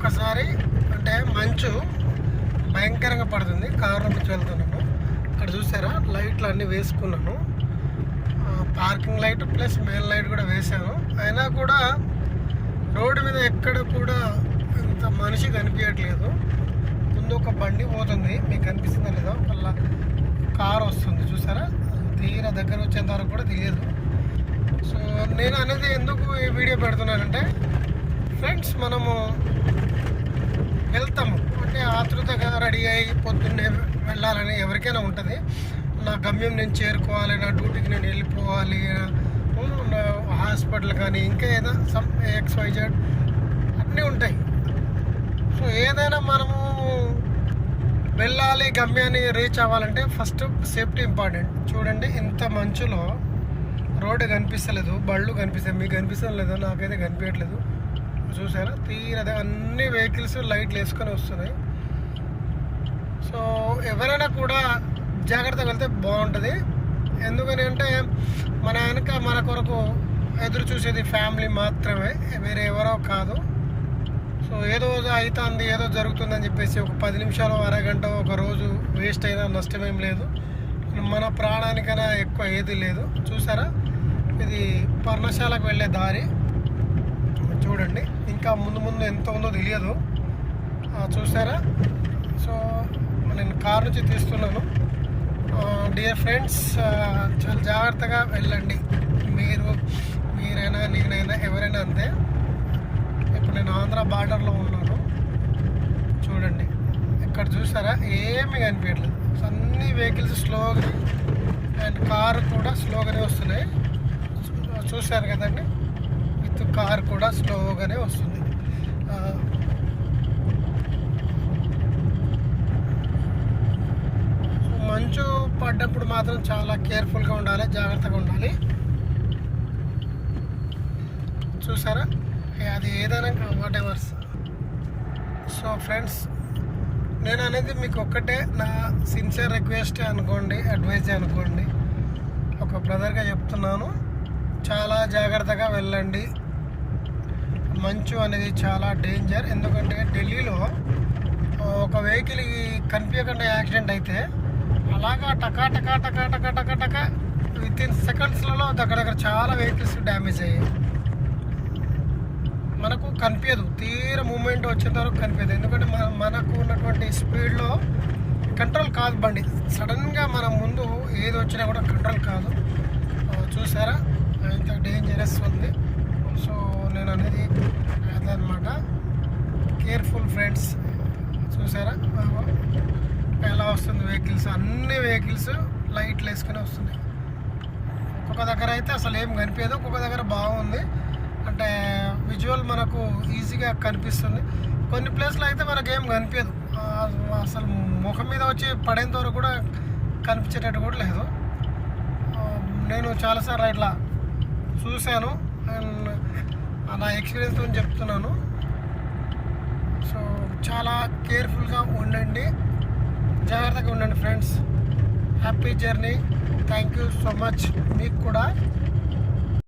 ఒక్కసారి అంటే మంచు భయంకరంగా పడుతుంది. కారులో నుంచి వెళ్తున్నాను. ఇక్కడ చూసారా లైట్లు అన్నీ వేసుకున్నాను. Parking light plus main light కూడా వేసాను. అయినా కూడా రోడ్డు మీద ఎక్కడ కూడా ఇంత మనిషి కనిపించట్లేదు. ముందు ఒక బండి పోతుంది, మీకు కనిపిస్తుందా లేదా? ఒక కారు వస్తుంది చూసారా, తీరా దగ్గర వచ్చేంత వరకు కూడా తెలియదు. సో నేను అనేది ఎందుకు ఈ వీడియో పెడుతున్నానంటే ఫ్రెండ్స్, మనము వెళ్తాము అంటే ఆతృతగా రెడీ అయ్యి పొద్దున్నే వెళ్ళాలని ఎవరికైనా ఉంటుంది. నా గమ్యం నేను చేరుకోవాలి, నా డ్యూటీకి నేను వెళ్ళిపోవాలి, నా హాస్పిటల్ కానీ ఇంకా ఏదో సమ్ XYZ అన్నీ ఉంటాయి. సో ఏదైనా మనము వెళ్ళాలి, గమ్యాన్ని రీచ్ అవ్వాలంటే ఫస్ట్ సేఫ్టీ ఇంపార్టెంట్. చూడండి ఇంత మంచులో రోడ్డు కనిపిస్తలేదు, బళ్ళు కనిపిస్తాయి. మీకు కనిపిస్తలేదు లేదో, నాకైతే కనిపించట్లేదు. చూసారా తీరదే అన్ని వెహికల్స్ లైట్లు వేసుకొని వస్తున్నాయి. సో ఎవరైనా కూడా జాగ్రత్తగా వెళ్తే బాగుంటుంది. ఎందుకని అంటే మన వెనక మన కొరకు ఎదురు చూసేది ఫ్యామిలీ మాత్రమే, వేరే ఎవరో కాదు. సో ఏదో అవుతుంది, ఏదో జరుగుతుందని చెప్పేసి ఒక 10 నిమిషాలు అరగంట ఒక రోజు వేస్ట్ అయినా నష్టమేం లేదు. మన ప్రాణానికైనా ఎక్కువ ఏది లేదు. చూసారా ఇది పర్ణశాలకు వెళ్ళే దారి. చూడండి ఇంకా ముందు ముందు ఎంత ఉందో తెలియదు. చూసారా. సో నేను కార్ నుంచి తీస్తున్నాను. డియర్ ఫ్రెండ్స్, చాలా జాగ్రత్తగా వెళ్ళండి. మీరైనా నేనైనా ఎవరైనా అంతే. ఇప్పుడు నేను ఆంధ్ర బార్డర్లో ఉన్నాను. చూడండి ఇక్కడ చూసారా ఏమీ కనిపించట్లేదు. అన్ని వెహికల్స్ స్లోగా అండ్ కారు కూడా స్లోగానే వస్తున్నాయి. చూసారు కదండి, విత్ కార్ కూడా స్లోగానే వస్తుంది. మంచు పడ్డప్పుడు మాత్రం చాలా కేర్ఫుల్గా ఉండాలి, జాగ్రత్తగా ఉండాలి. చూసారా అది ఏదైనా వాట్ ఎవర్స్. సో ఫ్రెండ్స్, నేను అనేది మీకు ఒక్కటే నా సిన్సియర్ రిక్వెస్ట్ అనుకోండి, అడ్వైజ్ అనుకోండి. ఒక బ్రదర్గా చెప్తున్నాను, చాలా జాగ్రత్తగా వెళ్ళండి. మంచు అనేది చాలా డేంజర్. ఎందుకంటే ఢిల్లీలో ఒక వెహికల్ కనిపించకుండా యాక్సిడెంట్ అయితే అలాగా టకా టకా టకా టకా టకా టకా వితిన్ సెకండ్స్లలో దగ్గర చాలా వెహికల్స్ డ్యామేజ్ అయ్యాయి. మనకు కనిపించదు, తీర మూమెంట్ వచ్చేంత వరకు కనిపించదు. ఎందుకంటే మనకు ఉన్నటువంటి స్పీడ్లో కంట్రోల్ కాదు బండి. సడన్గా మన ముందు ఏది వచ్చినా కూడా కంట్రోల్ కాదు. చూసారా ఇంత డేంజరస్ ఉంది. సో నేను అనేది అదనమాట. Careful friends. చూసారా ఎలా వస్తుంది వెహికల్స్, అన్ని వెహికల్స్ లైట్లు వేసుకొని వస్తున్నాయి. ఒక్కొక్క దగ్గర అయితే అసలు ఏం కనిపించదు, ఒక్కొక్క దగ్గర బాగుంది. అంటే విజువల్ మనకు ఈజీగా కనిపిస్తుంది. కొన్ని ప్లేస్లో అయితే మనకు ఏం కనిపించదు, అసలు ముఖం మీద వచ్చి పడేంత వరకు కూడా కనిపించేటట్టు కూడా లేదు. నేను చాలాసార్లు ఇట్లా చూశాను అండ్ నా ఎక్స్పీరియన్స్తో చెప్తున్నాను. సో చాలా కేర్ఫుల్గా ఉండండి, జాగ్రత్తగా ఉండండి friends. Happy journey. Thank you so much. మీకు కూడా